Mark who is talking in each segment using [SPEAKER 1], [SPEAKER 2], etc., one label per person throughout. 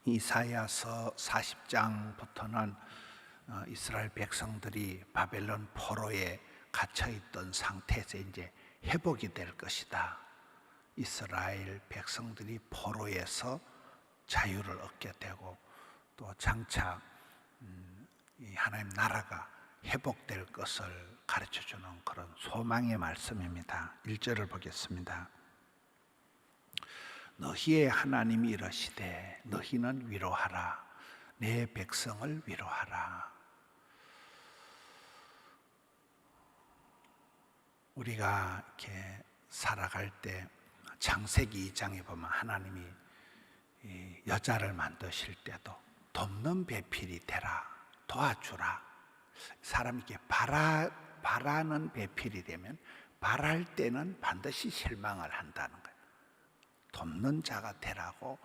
[SPEAKER 1] 이사야서 40장부터는 이스라엘 백성들이 바벨론 포로에 갇혀있던 상태에서 이제 회복이 될 것이다. 이스라엘 백성들이 포로에서 자유를 얻게 되고 또 장차 이 하나님 나라가 회복될 것을 가르쳐주는 그런 소망의 말씀입니다. 1절을 보겠습니다. 너희의 하나님이 이러시되 너희는 위로하라. 내 백성을 위로하라. 우리가 이렇게 살아갈 때 창세기 2장에 보면 하나님이 여자를 만드실 때도 돕는 배필이 되라, 도와주라. 사람이 이렇게 바라는 배필이 되면 바랄 때는 반드시 실망을 한다는 거예요. 돕는 자가 되라고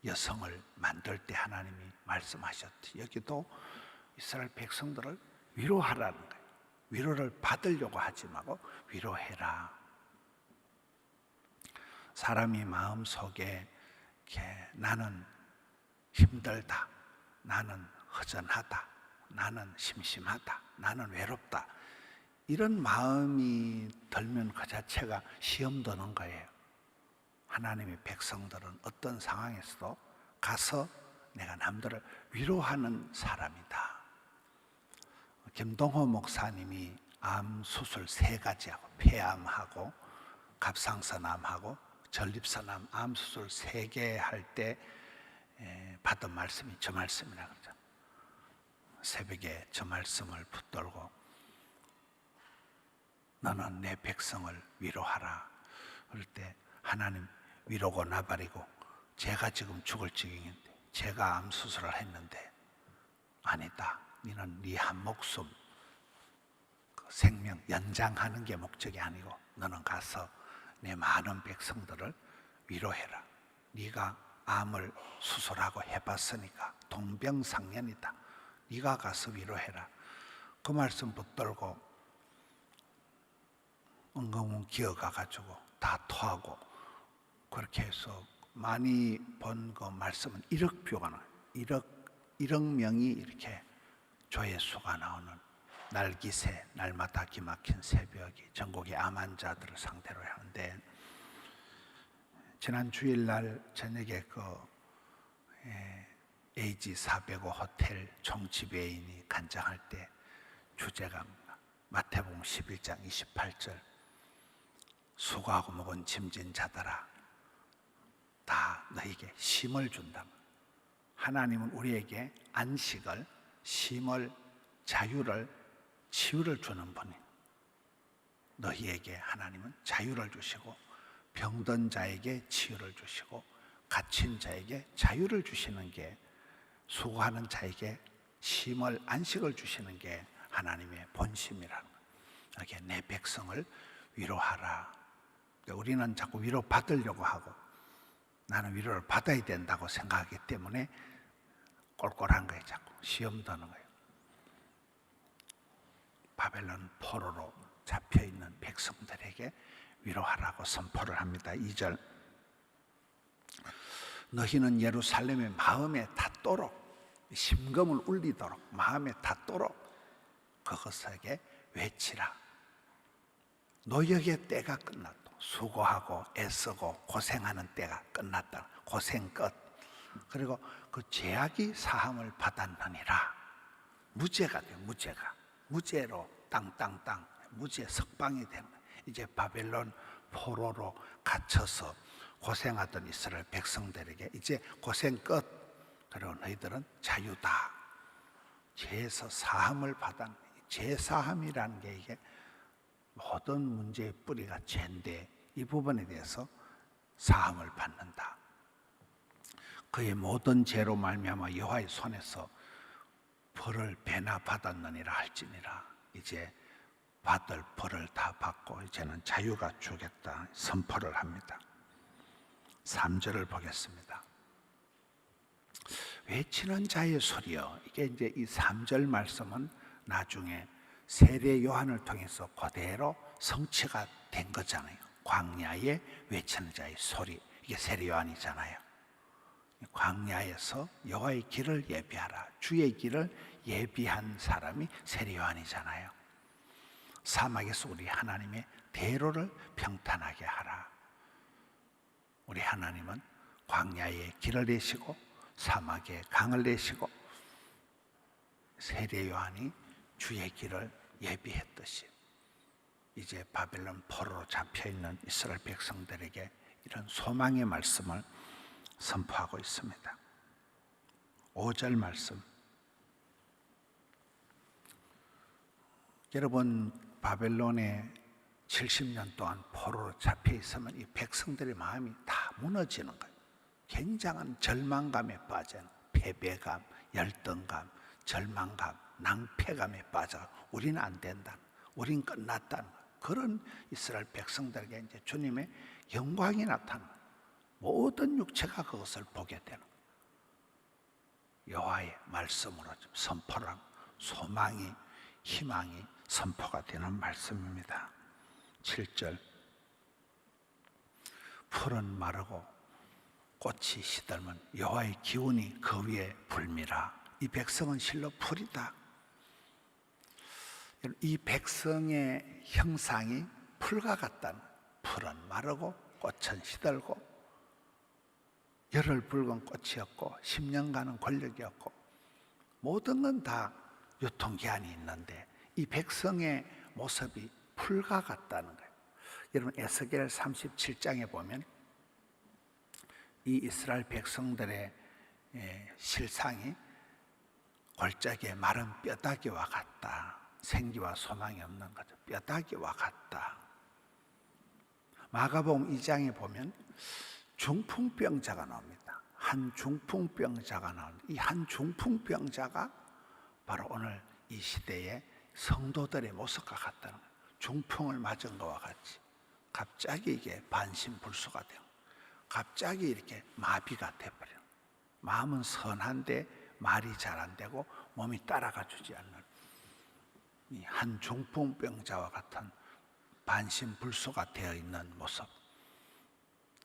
[SPEAKER 1] 여성을 만들 때 하나님이 말씀하셨지. 여기도 이스라엘 백성들을 위로하라는 거예요. 위로를 받으려고 하지 말고 위로해라. 사람이 마음속에 이렇게 나는 힘들다, 나는 허전하다, 나는 심심하다, 나는 외롭다, 이런 마음이 들면 그 자체가 시험 드는 거예요. 하나님의 백성들은 어떤 상황에서도 가서 내가 남들을 위로하는 사람이다. 김동호 목사님이 암 수술 3가지하고 폐암하고 갑상선암하고 전립선암 암 수술 3개 할 때 받은 말씀이 저 말씀이라고 그러죠. 새벽에 저 말씀을 붙들고 너는 내 백성을 위로하라. 그럴 때 하나님 위로고 나발이고 제가 지금 죽을 지경인데 제가 암 수술을 했는데 아니다. 너는 네 한 목숨 그 생명 연장하는 게 목적이 아니고 너는 가서 내 많은 백성들을 위로해라. 네가 암을 수술하고 해봤으니까 동병상련이다. 네가 가서 위로해라. 그 말씀 붙들고 은근히 기어가가지고 다 토하고 그렇게 해서 많이 본 그 말씀은 1억 표가 나와요. 1억 명이 이렇게 조회수가 나오는 날기새, 날마다 기막힌 새벽이 전국의 암 환자들을 상대로 하는데, 지난 주일날 저녁에 그 AG405 호텔 총지배인이 간장할 때 주제가 마태복음 11장 28절 수고하고 먹은 짐진 자들아 다 너에게 쉼을 준다. 하나님은 우리에게 안식을, 쉼을, 자유를, 치유를 주는 분이에요. 너희에게 하나님은 자유를 주시고 병든 자에게 치유를 주시고 갇힌 자에게 자유를 주시는 게, 수고하는 자에게 쉼을, 안식을 주시는 게 하나님의 본심이라는 거예요. 이렇게 내 백성을 위로하라. 우리는 자꾸 위로 받으려고 하고 나는 위로를 받아야 된다고 생각하기 때문에 꼴꼴한 거예요. 자꾸 시험 드는 거예요. 바벨론 포로로 잡혀있는 백성들에게 위로하라고 선포를 합니다. 2절 너희는 예루살렘의 마음에 닿도록, 심금을 울리도록 마음에 닿도록 그것에게 외치라. 노역의 때가 끝났다. 수고하고 애쓰고 고생하는 때가 끝났다. 고생 끝. 그리고 그 죄악이 사함을 받았느니라. 무죄가 돼요. 무죄로 땅 무죄 석방이 되는 거예요. 이제 바벨론 포로로 갇혀서 고생하던 이스라엘 백성들에게 이제 고생 끝. 그리고 너희들은 자유다. 죄에서 사함을 받은, 죄 사함이라는 게 이게 모든 문제의 뿌리가 죄인데 이 부분에 대해서 사함을 받는다. 그의 모든 죄로 말미암아 여호와의 손에서 벌을 배나 받았느니라 할지니라. 이제 받을 벌을 다 받고 이제는 자유가 주겠다 선포를 합니다. 3절을 보겠습니다. 외치는 자의 소리요. 이게 이제 이 3절 말씀은 나중에 세례 요한을 통해서 그대로 성취가 된 거잖아요. 광야에 외치는 자의 소리, 이게 세례 요한이잖아요. 광야에서 여호와의 길을 예비하라. 주의 길을 예비한 사람이 세례요한이잖아요. 사막에서 우리 하나님의 대로를 평탄하게 하라. 우리 하나님은 광야에 길을 내시고 사막에 강을 내시고 세례요한이 주의 길을 예비했듯이 이제 바벨론 포로로 잡혀있는 이스라엘 백성들에게 이런 소망의 말씀을 선포하고 있습니다. 5절 말씀. 여러분, 바벨론에 70년 동안 포로로 잡혀 있으면 이 백성들의 마음이 다 무너지는 거예요. 굉장한 절망감에 빠져요. 패배감, 열등감, 절망감, 낭패감에 빠져 우리는 안 된다, 우린 끝났다는 그런 이스라엘 백성들에게 이제 주님의 영광이 나타나는 거예요. 모든 육체가 그것을 보게 되는 거예요. 여호와의 말씀으로 선포를 하고 소망이, 희망이 선포가 되는 말씀입니다. 7절. 풀은 마르고 꽃이 시들면 여호와의 기운이 그 위에 불미라. 이 백성은 실로 풀이다. 이 백성의 형상이 풀과 같다는 거예요. 풀은 마르고 꽃은 시들고 열흘 붉은 꽃이었고 10년간은 권력이었고 모든 건 다 유통기한이 있는데 이 백성의 모습이 풀과 같다는 거예요. 여러분, 에스겔 37장에 보면 이 이스라엘 백성들의 실상이 골짜기에 마른 뼈다귀와 같다. 생기와 소망이 없는 거죠. 뼈다귀와 같다. 마가복음 2장에 보면 중풍병자가 나옵니다. 한 중풍병자가 나옵니다. 이 한 중풍병자가 바로 오늘 이 시대의 성도들의 모습과 같다는 거예요. 중풍을 맞은 것과 같이 갑자기 이게 반신불수가 되고 갑자기 이렇게 마비가 돼버려요. 마음은 선한데 말이 잘 안 되고 몸이 따라가 주지 않는 이 한 중풍병자와 같은 반신불수가 되어 있는 모습,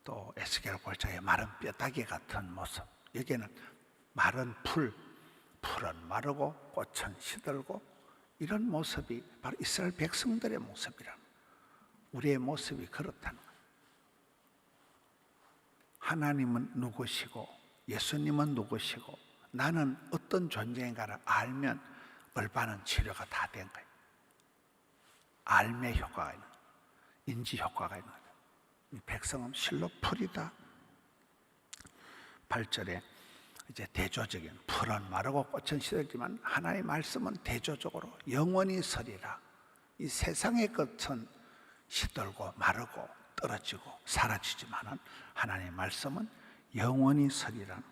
[SPEAKER 1] 또 에스겔 골짜기의 마른 뼈다귀 같은 모습. 여기에는 마른 풀은 마르고 꽃은 시들고 이런 모습이 바로 이스라엘 백성들의 모습이라. 우리의 모습이 그렇다는 거예요. 하나님은 누구시고 예수님은 누구시고 나는 어떤 존재인가를 알면 올바른 치료가 다 된 거예요. 알매 효과가 있는 거예요. 인지 효과가 있는 거예요. 이 백성은 실로 풀이다. 8절에 이제 대조적인 풀은 마르고 꽃은 시들지만 하나님의 말씀은 대조적으로 영원히 서리라. 이 세상의 것은 시들고 마르고 떨어지고 사라지지만 하나님의 말씀은 영원히 서리라는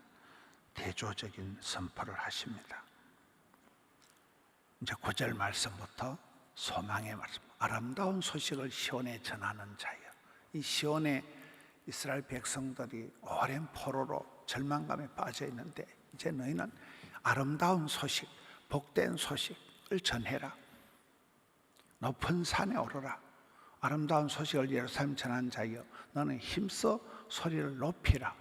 [SPEAKER 1] 대조적인 선포를 하십니다. 이제 9절 말씀부터 소망의 말씀. 아름다운 소식을 시온에 전하는 자여. 이 시온에 이스라엘 백성들이 오랜 포로로 절망감에 빠져 있는데 이제 너희는 아름다운 소식, 복된 소식을 전해라. 높은 산에 오르라. 아름다운 소식을 예루살렘 전하는 자여, 너는 힘써 소리를 높이라.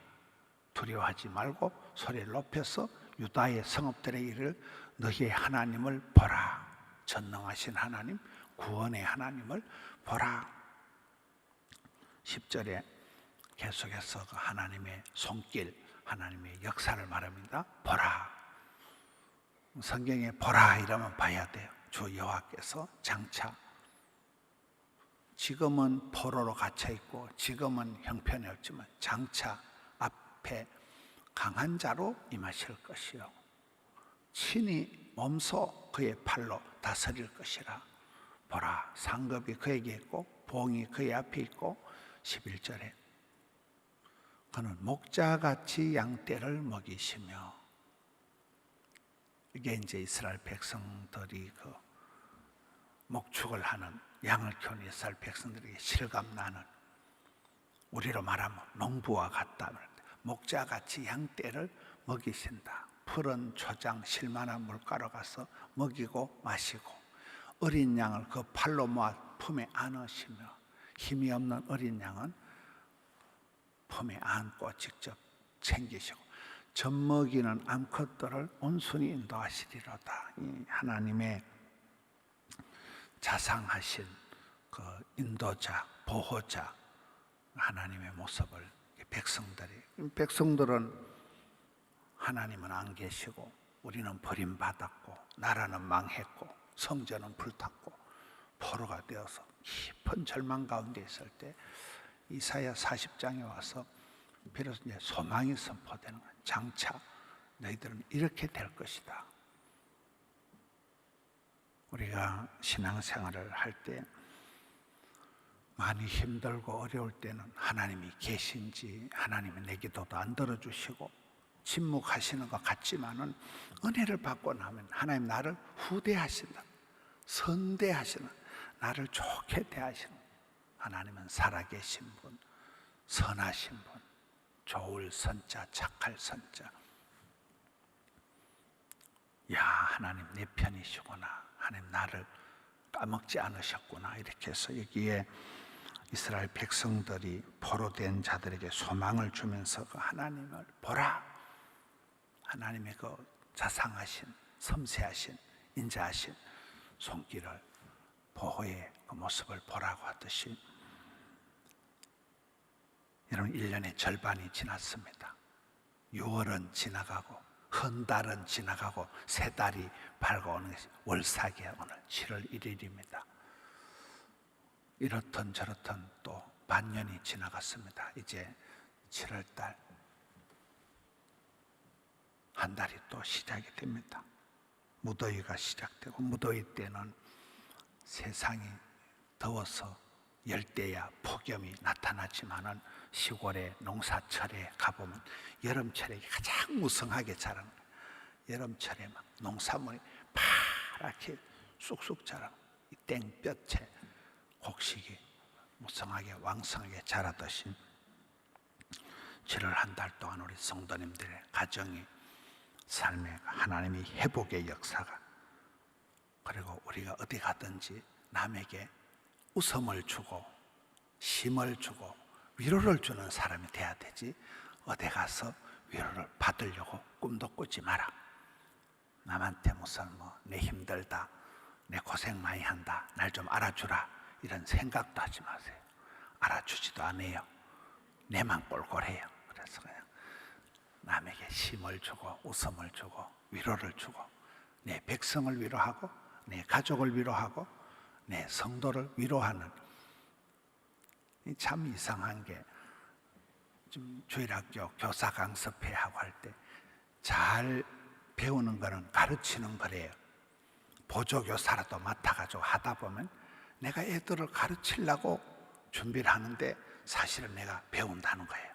[SPEAKER 1] 두려워하지 말고 소리를 높여서 유다의 성읍들의 일을 너희의 하나님을 보라. 전능하신 하나님, 구원의 하나님을 보라. 10절에 계속해서 그 하나님의 손길, 하나님의 역사를 말합니다. 보라. 성경에 보라 이러면 봐야 돼요. 주 여호와께서 장차 지금은 포로로 갇혀 있고 지금은 형편이 없지만 장차 앞에 강한 자로 임하실 것이요 친히 몸소 그의 팔로 다스릴 것이라. 보라, 상급이 그에게 있고 봉이 그의 앞에 있고 11절에 그는 목자같이 양떼를 먹이시며. 이게 이제 이스라엘 백성들이 그 목축을 하는, 양을 키우는 이스라엘 백성들에게 실감나는, 우리로 말하면 농부와 같다. 목자같이 양떼를 먹이신다. 푸른 초장 실만한 물가로 가서 먹이고 마시고 어린 양을 그 팔로 모아 품에 안으시며, 힘이 없는 어린 양은 품에 안고 직접 챙기시고 젖먹이는 암컷들을 온순히 인도하시리로다. 이 하나님의 자상하신 그 인도자, 보호자, 하나님의 모습을 백성들은 하나님은 안 계시고 우리는 버림받았고 나라는 망했고 성전은 불탔고 포로가 되어서 깊은 절망 가운데 있을 때 이사야 40장에 와서 비로소 이제 소망이 선포되는 거예요. 장차 너희들은 이렇게 될 것이다. 우리가 신앙생활을 할 때 많이 힘들고 어려울 때는 하나님이 계신지 하나님이 내 기도도 안 들어주시고 침묵하시는 것 같지만은 은혜를 받고 나면 하나님 나를 후대하신다, 선대하시는, 나를 좋게 대하시는 하나님은 살아계신 분, 선하신 분, 좋을 선자, 착할 선자. 야, 하나님 내 편이시구나, 하나님 나를 까먹지 않으셨구나. 이렇게 해서 여기에 이스라엘 백성들이 포로된 자들에게 소망을 주면서 그 하나님을 보라, 하나님의 그 자상하신, 섬세하신, 인자하신 손길을, 보호의 그 모습을 보라고 하듯이, 여러분 1년의 절반이 지났습니다. 6월은 지나가고 헌달은 지나가고 새 달이 밝아오는 것이 월삭이에요. 오늘 7월 1일입니다. 이렇든 저렇든 또 반년이 지나갔습니다. 이제 7월달 한 달이 또 시작이 됩니다. 무더위가 시작되고, 무더위 때는 세상이 더워서 열대야 폭염이 나타나지만은 시골의 농사철에 가보면 여름철에 가장 무성하게 자라는 거예요. 여름철에 막 농사물이 파랗게 쑥쑥 자라는 이 땡볕에 곡식이 무성하게 왕성하게 자라듯이 7월 한 달 동안 우리 성도님들의 가정이, 삶에 하나님이 회복의 역사가, 그리고 우리가 어디 가든지 남에게 웃음을 주고 힘을 주고 위로를 주는 사람이 돼야 되지, 어디 가서 위로를 받으려고 꿈도 꾸지 마라. 남한테 무슨 내 힘들다, 내 고생 많이 한다, 날 좀 알아주라, 이런 생각도 하지 마세요. 알아주지도 않아요. 내만 꼴꼴해요. 그래서 그냥 남에게 힘을 주고 웃음을 주고 위로를 주고, 내 백성을 위로하고 내 가족을 위로하고 내 성도를 위로하는, 참 이상한 게, 좀 주일학교 교사 강습회 하고 할 때 잘 배우는 거는 가르치는 거래요. 보조교사라도 맡아가지고 하다 보면 내가 애들을 가르치려고 준비를 하는데 사실은 내가 배운다는 거예요.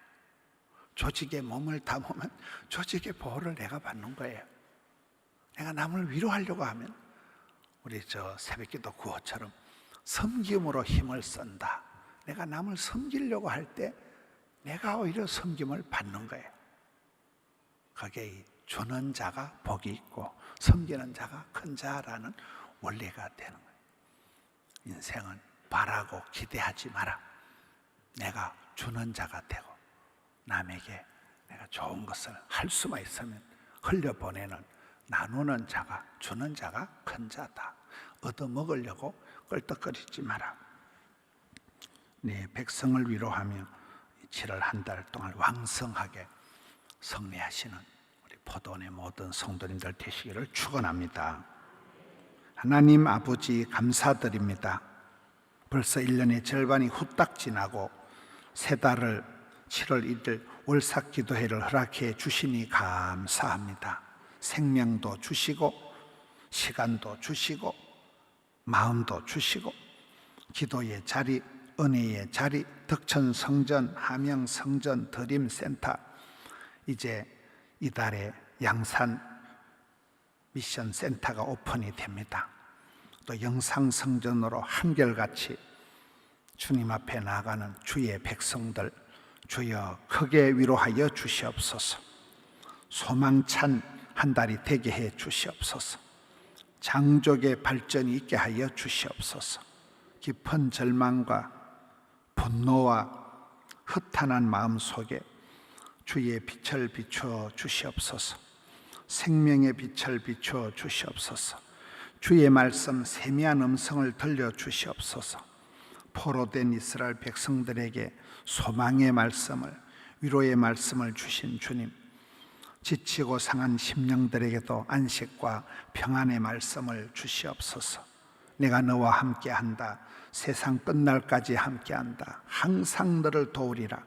[SPEAKER 1] 조직에 몸을 담으면 조직의 보호를 내가 받는 거예요. 내가 남을 위로하려고 하면 우리 새벽기도 구호처럼 섬김으로 힘을 쓴다. 내가 남을 섬기려고 할 때 내가 오히려 섬김을 받는 거예요. 그게 주는 자가 복이 있고 섬기는 자가 큰 자라는 원리가 되는 거예요. 인생은 바라고 기대하지 마라. 내가 주는 자가 되고 남에게 내가 좋은 것을 할 수만 있으면 흘려보내는, 나누는 자가, 주는 자가 큰 자다. 얻어먹으려고 껄떡거리지 마라. 네 백성을 위로하며 7월 한 달 동안 왕성하게 성례하시는 우리 포도원의 모든 성도님들 되시기를 축원합니다. 하나님 아버지 감사드립니다. 벌써 1년의 절반이 후딱 지나고 새 달을 7월 1일 월삭 기도회를 허락해 주시니 감사합니다. 생명도 주시고 시간도 주시고 마음도 주시고 기도의 자리, 은혜의 자리, 덕천성전, 함영성전, 드림센터, 이제 이달에 양산 미션센터가 오픈이 됩니다. 또 영상성전으로 한결같이 주님 앞에 나가는 주의 백성들, 주여 크게 위로하여 주시옵소서. 소망찬 한 달이 되게 해 주시옵소서. 장족의 발전이 있게 하여 주시옵소서. 깊은 절망과 분노와 허탄한 마음 속에 주의 빛을 비추어 주시옵소서. 생명의 빛을 비추어 주시옵소서. 주의 말씀 세미한 음성을 들려 주시옵소서. 포로된 이스라엘 백성들에게 소망의 말씀을, 위로의 말씀을 주신 주님, 지치고 상한 심령들에게도 안식과 평안의 말씀을 주시옵소서. 내가 너와 함께한다. 세상 끝날까지 함께한다. 항상 너를 도우리라.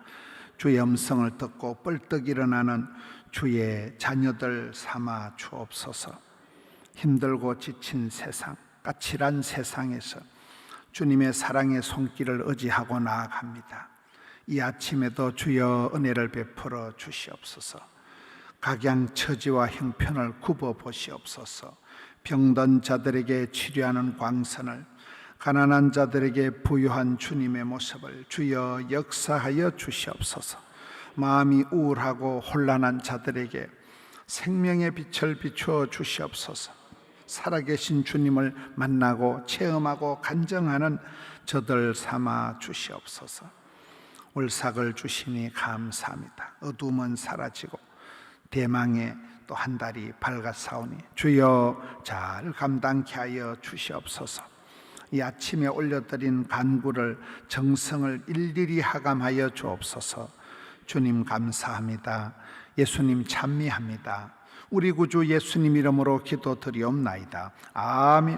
[SPEAKER 1] 주의 음성을 듣고 뻘떡 일어나는 주의 자녀들 삼아 주옵소서. 힘들고 지친 세상, 까칠한 세상에서 주님의 사랑의 손길을 의지하고 나아갑니다. 이 아침에도 주여 은혜를 베풀어 주시옵소서. 각양처지와 형편을 굽어 보시옵소서. 병든 자들에게 치료하는 광선을, 가난한 자들에게 부유한 주님의 모습을 주여 역사하여 주시옵소서. 마음이 우울하고 혼란한 자들에게 생명의 빛을 비추어 주시옵소서. 살아계신 주님을 만나고 체험하고 간증하는 저들 삼아 주시옵소서. 올삭을 주시니 감사합니다. 어둠은 사라지고 대망의 또 한 달이 밝아사오니 주여 잘 감당케 하여 주시옵소서. 이 아침에 올려드린 간구를, 정성을 일일이 하감하여 주옵소서. 주님 감사합니다. 예수님 찬미합니다. 우리 구주 예수님 이름으로 기도드리옵나이다. 아멘.